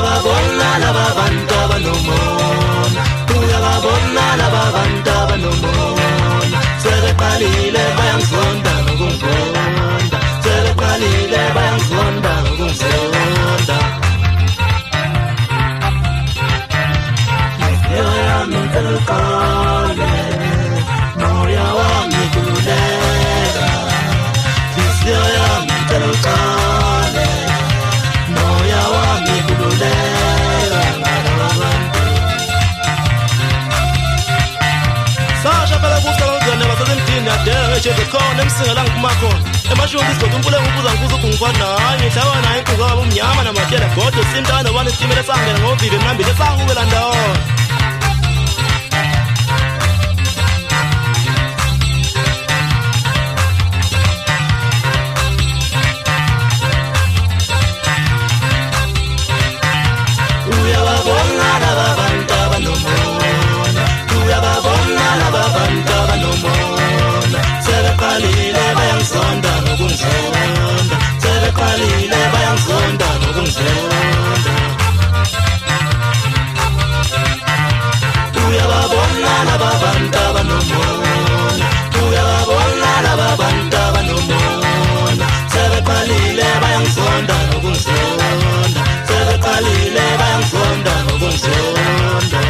uyababona laba bantu abanomona, uyababona laba bantu abanomona, sebeqalile bayangizonda nokungizonda, sebeqalile bayangizonda nokungizonda. Yami ngicela moya wami kululeka, Inhliziyo yami ngicela uqale, moya wami kululeka ngalaba bantu. Sasha phela kusalozana basesemdini yadela ejeze khona emsingela ngiphuma khona. Emashungu isigodo umpule ngibuza ngibuza ukuthi ngifana hayi ngihlaba naye inkuzo wabo umnyama namathela godwa sintana bani isitimela sangena ngovivi mnambile sangubela ndawona. Uyababona laba bantu abanomona, uyababona laba bantu abanomona, sebeqalile bayangizonda nokungizonda, sebeqalile bayangizonda nokungizonda. Uyababona laba bantu abanomona, uyababona laba bantu abanomona, sebeqalile bayangizonda nokungizonda, sebeqalile bayangizonda nokungizonda.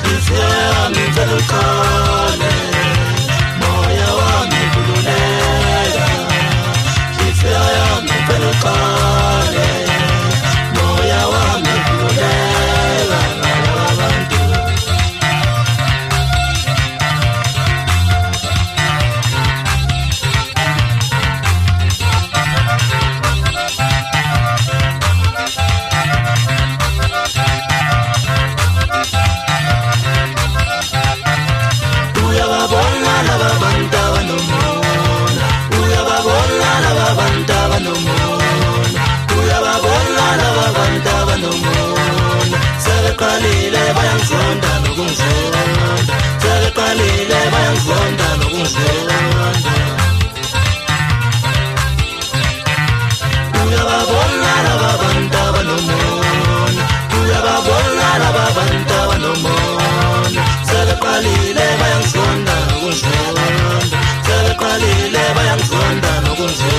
Inhliziyo yami ngicela uqale, moya wami kululeka, inhliziyo yami ngicela uqale, moya wami kululeka ngalaba bantu. Uyababona laba bantu abanomona, uyababona laba bantu abanomona, uyababona laba bantu abanomona, sebeqalile bayangizonda nokungizonda, sebeqalile bayangizonda nokungizonda. Uyababona laba bantu abanomona, uyababona laba bantu abanomona, sebeqalile bayangizonda nokungizonda, sebeqalile bayangizonda nokungizonda.